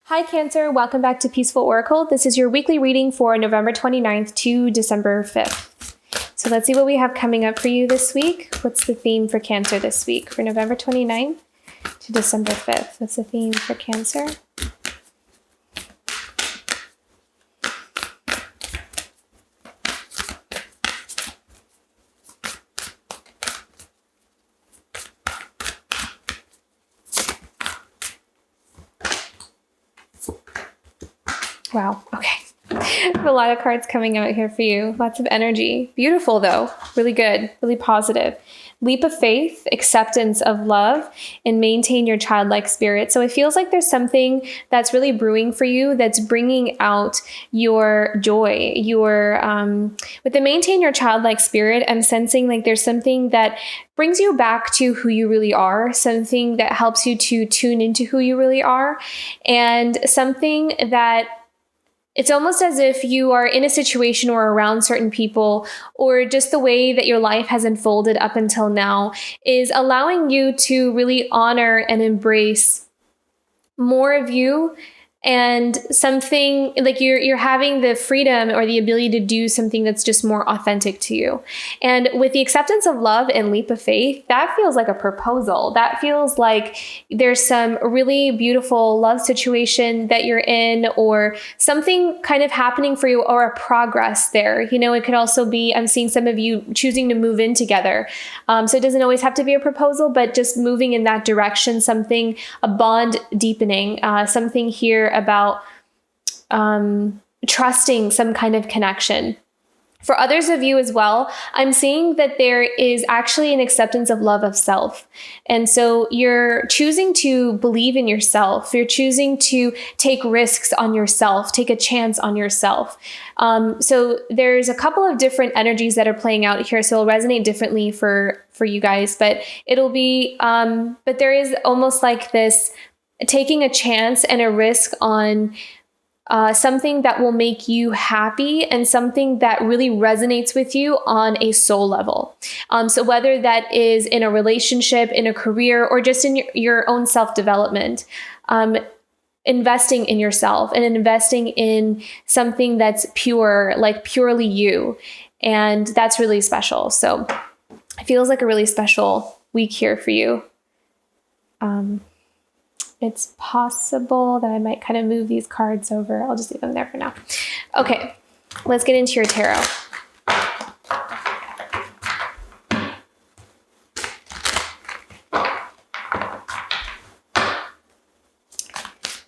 Hi Cancer, welcome back to Peaceful Oracle. This is your weekly reading for November 29th to December 5th. So let's see what we have coming up for you this week. What's the theme for Cancer this week for November 29th to December 5th? What's the theme for Cancer? Wow, okay. A lot of cards coming out here for you. Lots of energy. Beautiful though. Really good. Really positive. Leap of faith, acceptance of love, and maintain your childlike spirit. So it feels like there's something that's really brewing for you that's bringing out your joy. With the maintain your childlike spirit, I'm sensing like there's something that brings you back to who you really are, something that helps you to tune into who you really are, and something that it's almost as if you are in a situation or around certain people, or just the way that your life has unfolded up until now is allowing you to really honor and embrace more of you, and something like you're having the freedom or the ability to do something that's just more authentic to you. And with the acceptance of love and leap of faith, that feels like a proposal. That feels like there's some really beautiful love situation that you're in, or something kind of happening for you, or a progress there. You know, it could also be, I'm seeing some of you choosing to move in together. So it doesn't always have to be a proposal, but just moving in that direction, something, a bond deepening, something here about trusting some kind of connection. For others of you as well, I'm seeing that there is actually an acceptance of love of self. And so you're choosing to believe in yourself. You're choosing to take risks on yourself, take a chance on yourself. So there's a couple of different energies that are playing out here. So it'll resonate differently for you guys, but it'll be, but there is almost like this taking a chance and a risk on something that will make you happy and something that really resonates with you on a soul level. So whether that is in a relationship, in a career, or just in your own self-development, investing in yourself and investing in something that's pure, like purely you. And that's really special. So it feels like a really special week here for you. It's possible that I might kind of move these cards over. I'll just leave them there for now. Okay, let's get into your tarot.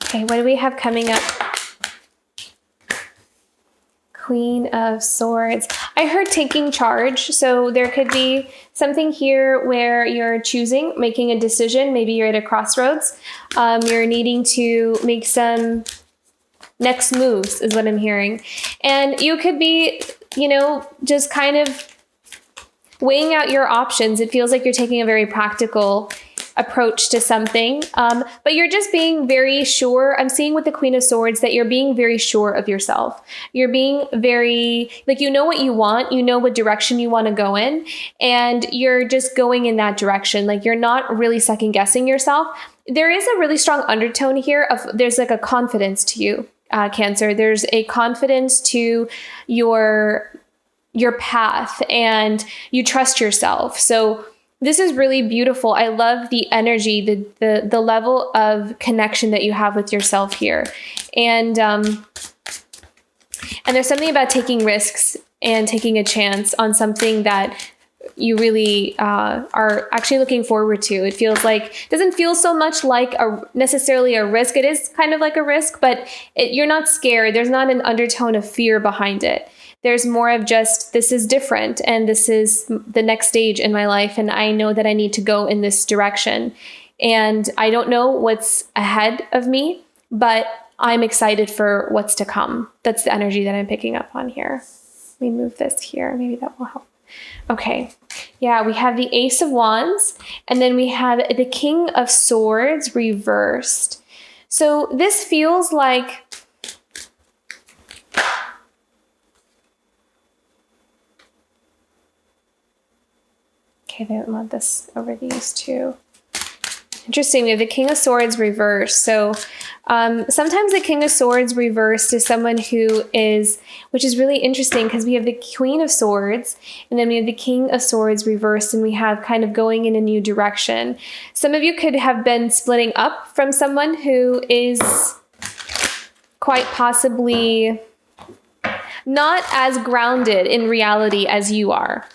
Okay, what do we have coming up? Queen of Swords. I heard taking charge. So there could be something here where you're choosing, making a decision. Maybe you're at a crossroads. You're needing to make some next moves is what I'm hearing. And you could be, just kind of weighing out your options. It feels like you're taking a very practical approach to something, but you're just being very sure. I'm seeing with the Queen of Swords that you're being very sure of yourself. You're being very, like, you know what you want, you know what direction you want to go in, and you're just going in that direction. Like, you're not really second guessing yourself. There is a really strong undertone here of, there's like a confidence to you, Cancer. There's a confidence to your path, and you trust yourself. So this is really beautiful. I love the energy, the level of connection that you have with yourself here. And there's something about taking risks and taking a chance on something that you really are actually looking forward to. It feels like, it doesn't feel so much like necessarily a risk. It is kind of like a risk, but you're not scared. There's not an undertone of fear behind it. There's more of just, this is different, and this is the next stage in my life, and I know that I need to go in this direction. And I don't know what's ahead of me, but I'm excited for what's to come. That's the energy that I'm picking up on here. Let me move this here. Maybe that will help. Okay. Yeah, we have the Ace of Wands, and then we have the King of Swords reversed. So this feels like, okay, they don't want this over these two. Interesting. We have the King of Swords reversed. So sometimes the King of Swords reversed is someone who is, which is really interesting because we have the Queen of Swords and then we have the King of Swords reversed, and we have kind of going in a new direction. Some of you could have been splitting up from someone who is quite possibly not as grounded in reality as you are.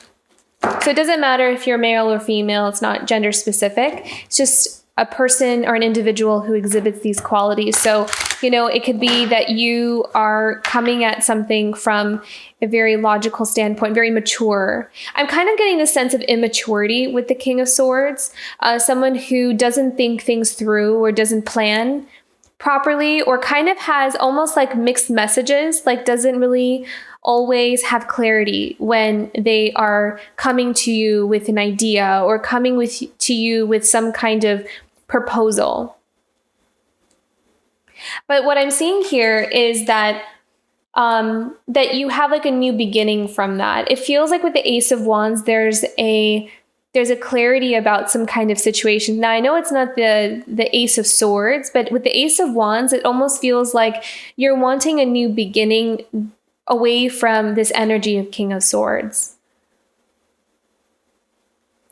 So it doesn't matter if you're male or female. It's not gender specific. It's just a person or an individual who exhibits these qualities. So, it could be that you are coming at something from a very logical standpoint, very mature. I'm kind of getting the sense of immaturity with the King of Swords, someone who doesn't think things through or doesn't plan properly, or kind of has almost like mixed messages, like doesn't really always have clarity when they are coming to you with an idea or coming to you with some kind of proposal. But what I'm seeing here is that that you have like a new beginning from that. It feels like with the Ace of Wands, there's a clarity about some kind of situation. Now, I know it's not the Ace of Swords, but with the Ace of Wands, it almost feels like you're wanting a new beginning away from this energy of King of Swords.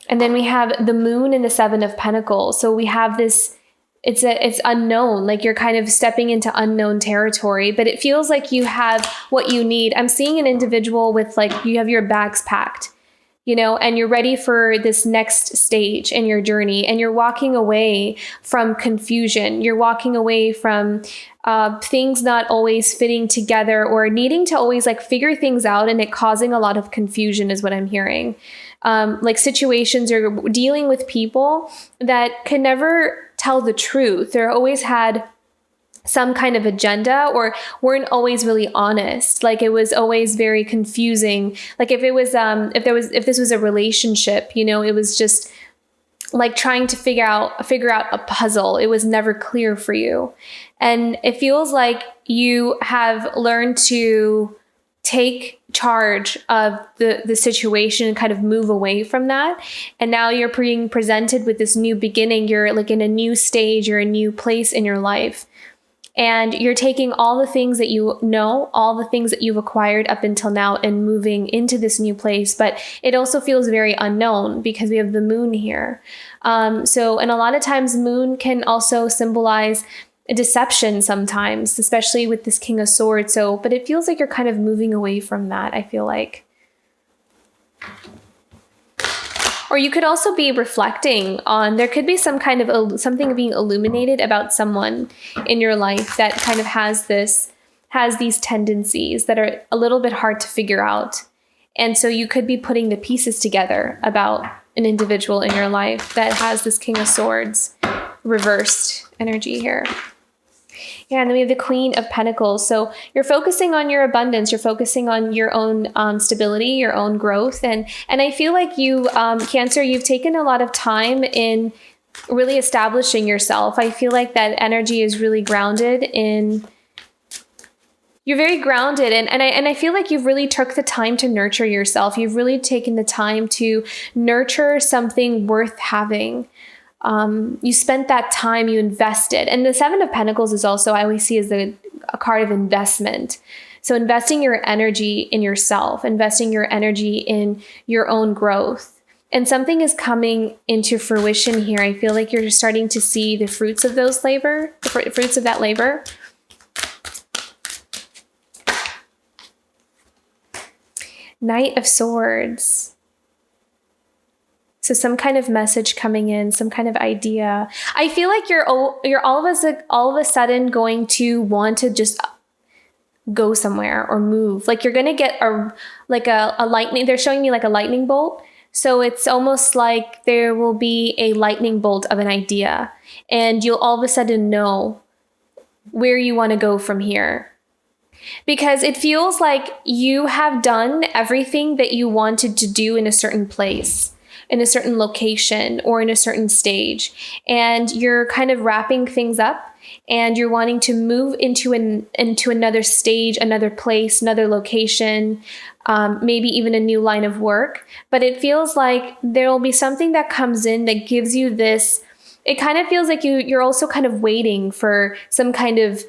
And then we have the Moon and the Seven of Pentacles. So we have this, it's unknown, like you're kind of stepping into unknown territory, but it feels like you have what you need. I'm seeing an individual with like, you have your bags packed, and you're ready for this next stage in your journey, and you're walking away from confusion. You're walking away from things not always fitting together or needing to always like figure things out, and it causing a lot of confusion is what I'm hearing. Like situations, you're dealing with people that can never tell the truth. They're always had some kind of agenda or weren't always really honest. Like it was always very confusing. Like if this was a relationship, it was just like trying to figure out a puzzle. It was never clear for you. And it feels like you have learned to take charge of the situation and kind of move away from that. And now you're being presented with this new beginning. You're like in a new stage, you're a new place in your life. And you're taking all the things that you know, all the things that you've acquired up until now and moving into this new place. But it also feels very unknown because we have the Moon here. And a lot of times Moon can also symbolize a deception sometimes, especially with this King of Swords. But it feels like you're kind of moving away from that, I feel like. Or you could also be reflecting on, there could be some kind of something being illuminated about someone in your life that kind of has these tendencies that are a little bit hard to figure out. And so you could be putting the pieces together about an individual in your life that has this King of Swords reversed energy here. Yeah, and then we have the Queen of Pentacles. So you're focusing on your abundance. You're focusing on your own stability, your own growth. And I feel like you, Cancer, you've taken a lot of time in really establishing yourself. I feel like that energy is really grounded in, you're very grounded. And I feel like you've really took the time to nurture yourself. You've really taken the time to nurture something worth having. You spent that time, you invested. And the Seven of Pentacles is also, I always see as a card of investment. So investing your energy in yourself, investing your energy in your own growth. And something is coming into fruition here. I feel like you're starting to see the fruits of those labor, the fruits of that labor. Knight of Swords. So some kind of message coming in, some kind of idea. I feel like you're all of a sudden going to want to just go somewhere or move. Like you're going to get a lightning. They're showing me like a lightning bolt. So it's almost like there will be a lightning bolt of an idea, and you'll all of a sudden know where you want to go from here. Because it feels like you have done everything that you wanted to do in a certain place, in a certain location, or in a certain stage. And you're kind of wrapping things up, and you're wanting to move into another stage, another place, another location, maybe even a new line of work. But it feels like there will be something that comes in that gives you this it kind of feels like you're also kind of waiting for some kind of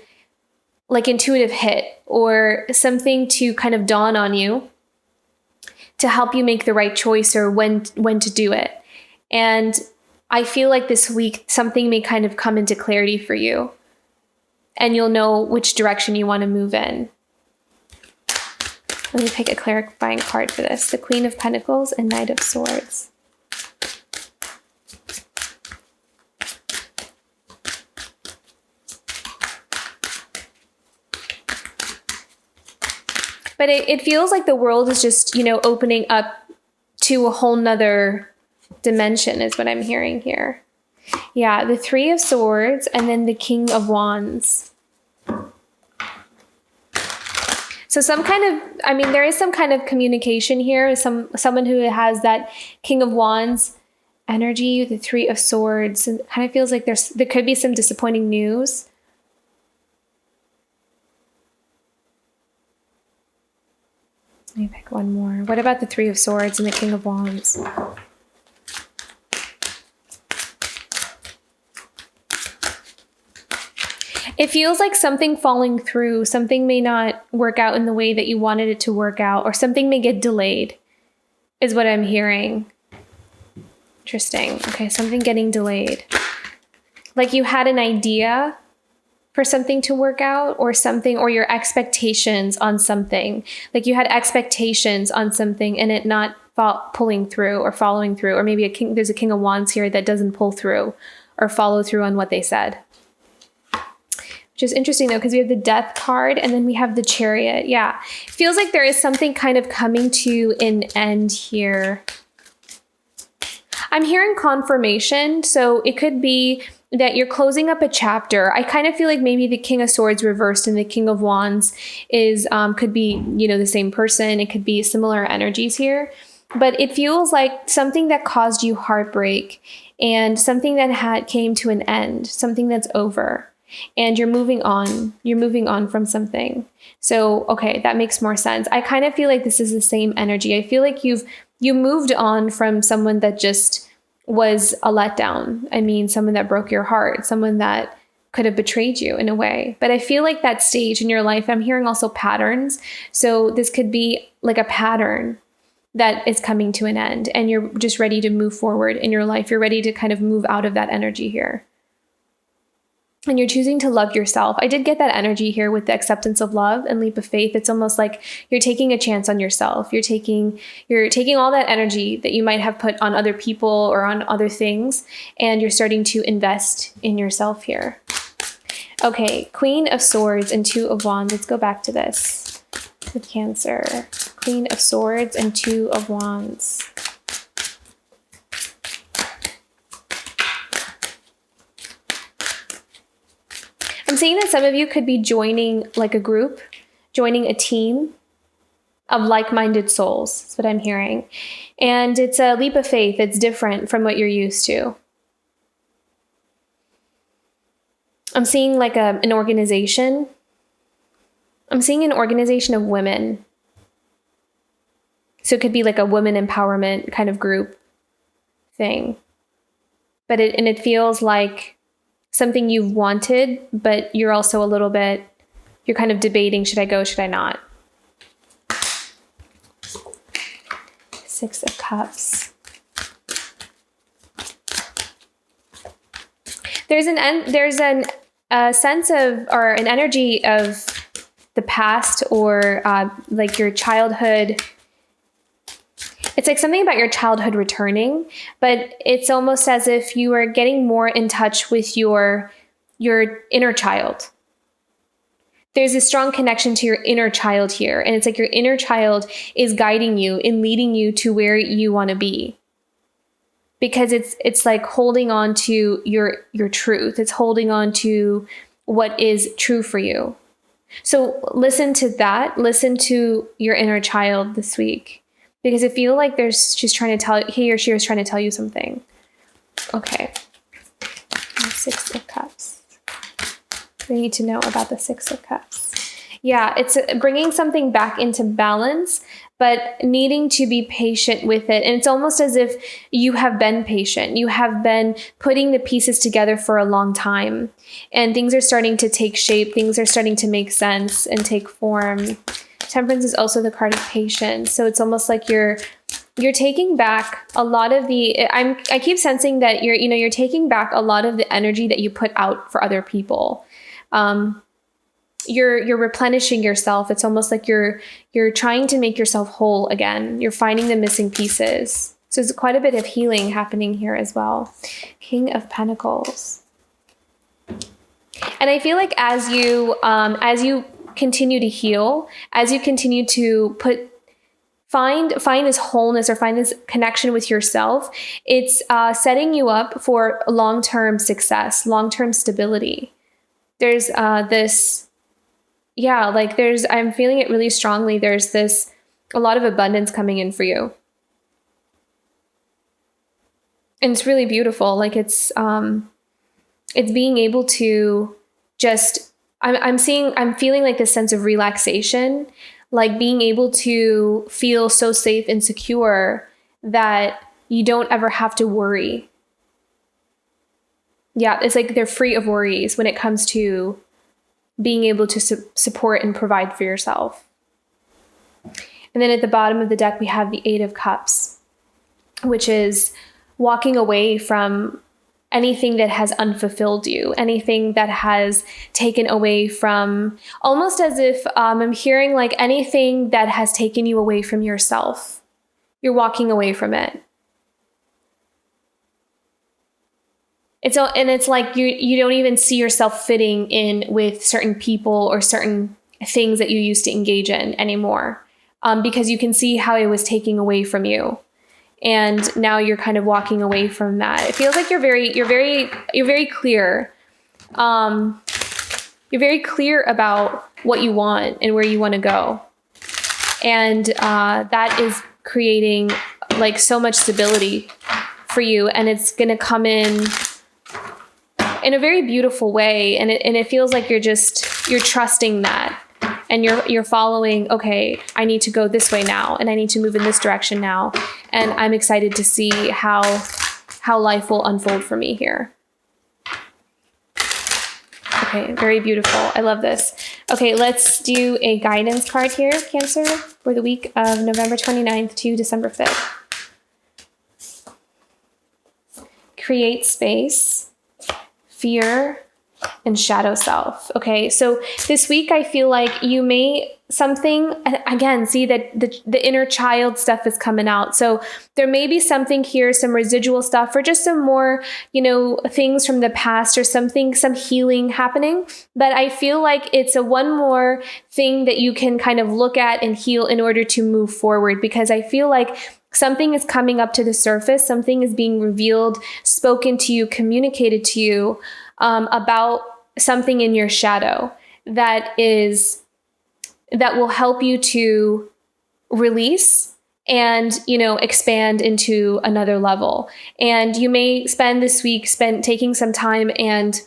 like intuitive hit or something to kind of dawn on you to help you make the right choice or when to do it. And I feel like this week something may kind of come into clarity for you and you'll know which direction you want to move in. Let me pick a clarifying card for this. The Queen of Pentacles and Knight of Swords. But it feels like the world is just, opening up to a whole nother dimension is what I'm hearing here. Yeah, the Three of Swords and then the King of Wands. So there is some kind of communication here. Someone who has that King of Wands energy, the Three of Swords. And it kind of feels like there could be some disappointing news. Let me pick one more. What about the Three of Swords and the King of Wands? It feels like something falling through. Something may not work out in the way that you wanted it to work out, or something may get delayed, is what I'm hearing. Interesting. Okay, something getting delayed. Like you had an idea for something to work out or your expectations on something. Like you had expectations on something and it not pulling through or following through, or maybe there's a King of Wands here that doesn't pull through or follow through on what they said. Which is interesting though, because we have the Death card and then we have the Chariot. Yeah, it feels like there is something kind of coming to an end here. I'm hearing confirmation, so it could be that you're closing up a chapter. I kind of feel like maybe the King of Swords reversed and the King of Wands is could be, the same person. It could be similar energies here. But it feels like something that caused you heartbreak and something that came to an end, something that's over. And you're moving on. You're moving on from something. So, okay, that makes more sense. I kind of feel like this is the same energy. I feel like you moved on from someone that just was a letdown. I mean, someone that broke your heart, someone that could have betrayed you in a way. But I feel like that stage in your life, I'm hearing also patterns. So this could be like a pattern that is coming to an end and you're just ready to move forward in your life. You're ready to kind of move out of that energy here. And you're choosing to love yourself. I did get that energy here with the acceptance of love and leap of faith. It's almost like you're taking a chance on yourself. You're taking all that energy that you might have put on other people or on other things, and you're starting to invest in yourself here. Okay, Queen of Swords and Two of Wands. Let's go back to this with Cancer. Queen of Swords and Two of Wands. I'm seeing that some of you could be joining like a group, joining a team of like-minded souls. That's what I'm hearing. And it's a leap of faith. It's different from what you're used to. I'm seeing like an organization. I'm seeing an organization of women. So it could be like a women empowerment kind of group thing. But it feels like something you've wanted, but you're also you're kind of debating, should I go, should I not? Six of Cups. There's a sense of, or an energy of the past or like your childhood. It's like something about your childhood returning, but it's almost as if you are getting more in touch with your inner child. There's a strong connection to your inner child here. And it's like your inner child is guiding you and leading you to where you want to be. Because it's like holding on to your truth. It's holding on to what is true for you. So listen to that. Listen to your inner child this week. Because I feel like he or she was trying to tell you something. Okay. Six of Cups. We need to know about the Six of Cups. Yeah, it's bringing something back into balance, but needing to be patient with it. And it's almost as if you have been patient. You have been putting the pieces together for a long time, and things are starting to take shape. Things are starting to make sense and take form. Temperance is also the card of patience. So it's almost like you're taking back a lot of I keep sensing that you're taking back a lot of the energy that you put out for other people. You're replenishing yourself. It's almost like you're trying to make yourself whole again. You're finding the missing pieces. So there's quite a bit of healing happening here as well. King of Pentacles. And I feel like as you continue to heal, as you continue to find this wholeness or find this connection with yourself, it's setting you up for long-term success, long-term stability. There's I'm feeling it really strongly. There's a lot of abundance coming in for you. And it's really beautiful. Like it's being able to just, I'm feeling like this sense of relaxation, like being able to feel so safe and secure that you don't ever have to worry. Yeah, it's like they're free of worries when it comes to being able to support and provide for yourself. And then at the bottom of the deck, we have the Eight of Cups, which is walking away from anything that has unfulfilled you, anything that has taken away from, almost as if I'm hearing like anything that has taken you away from yourself. You're walking away from it. It's like you don't even see yourself fitting in with certain people or certain things that you used to engage in anymore, because you can see how it was taking away from you, and now you're kind of walking away from that. It feels like you're very clear. You're very clear about what you want and where you want to go, and that is creating like so much stability for you, and it's going to come in a very beautiful way. And it feels like you're trusting that, and you're following, okay, I need to go this way now, and I need to move in this direction now. And I'm excited to see how life will unfold for me here. Okay, very beautiful. I love this. Okay, let's do a guidance card here, Cancer, for the week of November 29th to December 5th. Create space, fear, and shadow self. Okay, so this week I feel like you may again see that the inner child stuff is coming out. So there may be something here, some residual stuff, or just some more, things from the past, or some healing happening. But I feel like it's one more thing that you can kind of look at and heal in order to move forward, because I feel like something is coming up to the surface. Something is being revealed, spoken to you, communicated to you about something in your shadow that will help you to release and, expand into another level. And you may spend this week taking some time and,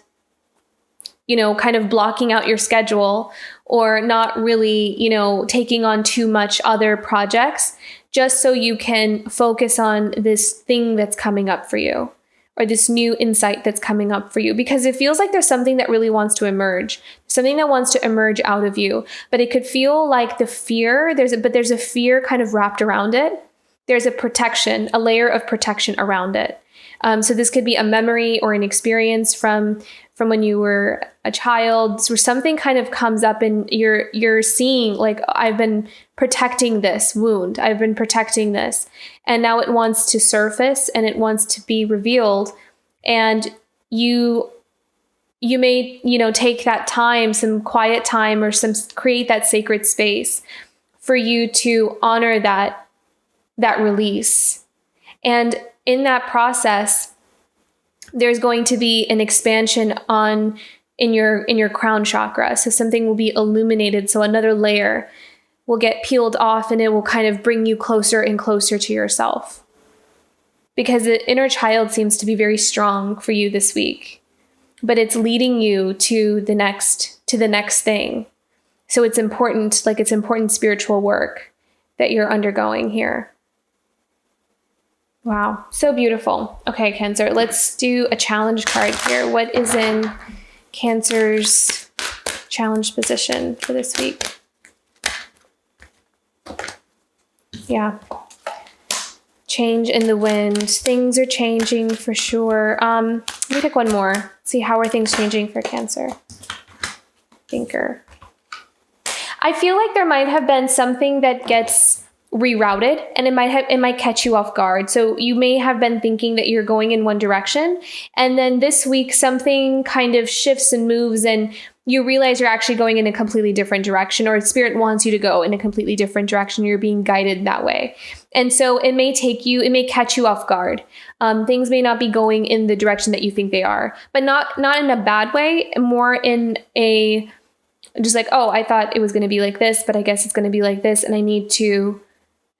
kind of blocking out your schedule, or not really, taking on too much other projects, just so you can focus on this thing that's coming up for you, or this new insight that's coming up for you, because it feels like there's something that really wants to emerge, something that wants to emerge out of you. But it could feel like the fear, there's a fear kind of wrapped around it. There's a layer of protection around it. So this could be a memory or an experience from when you were a child, where something kind of comes up and you're seeing like, I've been protecting this wound. I've been protecting this. And now it wants to surface and it wants to be revealed. And you may, take that time, some quiet time, or create that sacred space for you to honor that release. And in that process, there's going to be an expansion in your crown chakra. So something will be illuminated. So another layer will get peeled off, and it will kind of bring you closer and closer to yourself. Because the inner child seems to be very strong for you this week, but it's leading you to the next thing. So it's important, like it's important spiritual work that you're undergoing here. Wow, so beautiful. Okay, Cancer, let's do a challenge card here. What is in Cancer's challenge position for this week? Yeah. Change in the wind. Things are changing for sure. Let me pick one more. See, how are things changing for Cancer? Thinker. I feel like there might have been something that gets rerouted, and it might catch you off guard. So you may have been thinking that you're going in one direction, and then this week something kind of shifts and moves, and you realize you're actually going in a completely different direction, or Spirit wants you to go in a completely different direction. You're being guided that way. And so it may catch you off guard. Things may not be going in the direction that you think they are, but not in a bad way, more in a, just like, oh, I thought it was going to be like this, but I guess it's going to be like this. And I need to,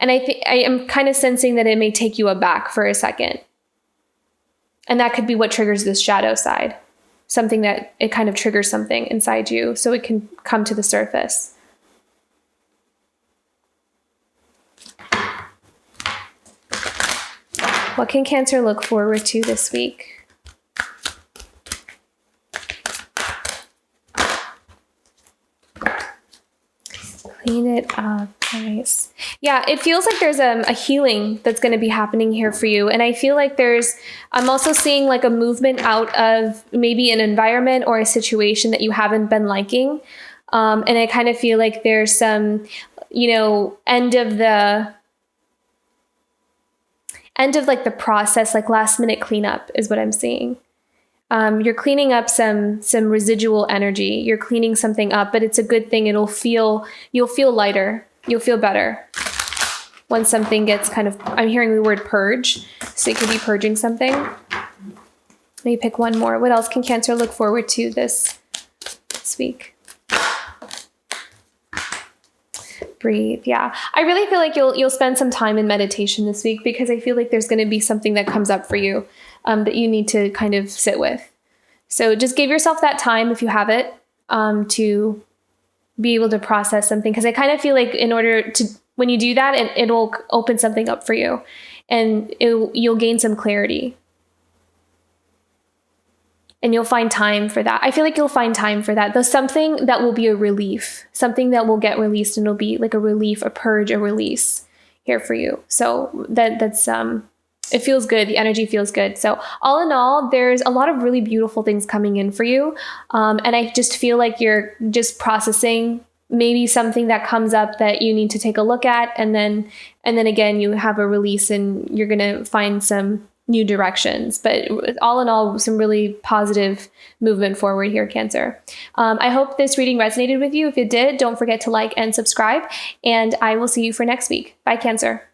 and I think I am kind of sensing that it may take you aback for a second. And that could be what triggers this shadow side. Something that it kind of triggers something inside you so it can come to the surface. What can Cancer look forward to this week? Clean it up. Nice. Yeah, it feels like there's a healing that's going to be happening here for you. And I feel like I'm also seeing like a movement out of maybe an environment or a situation that you haven't been liking. And I kind of feel like there's some, end of like the process, like last minute cleanup is what I'm seeing. You're cleaning up some residual energy. You're cleaning something up, but it's a good thing. You'll feel lighter. You'll feel better once something gets kind of, I'm hearing the word purge. So you could be purging something. Let me pick one more. What else can Cancer look forward to this week? Breathe. Yeah. I really feel like you'll spend some time in meditation this week, because I feel like there's going to be something that comes up for you that you need to kind of sit with. So just give yourself that time, if you have it, to be able to process something. Because I kind of feel like when you do that, it'll open something up for you, and you'll gain some clarity. And you'll find time for that. I feel like you'll find time for that. There's something that will be a relief, something that will get released, and it'll be like a relief, a purge, a release here for you. So that's it feels good. The energy feels good. So all in all, there's a lot of really beautiful things coming in for you. And I just feel like you're just processing maybe something that comes up that you need to take a look at. And then again, you have a release, and you're going to find some new directions. But all in all, some really positive movement forward here, Cancer. I hope this reading resonated with you. If it did, don't forget to like and subscribe, and I will see you for next week. Bye, Cancer.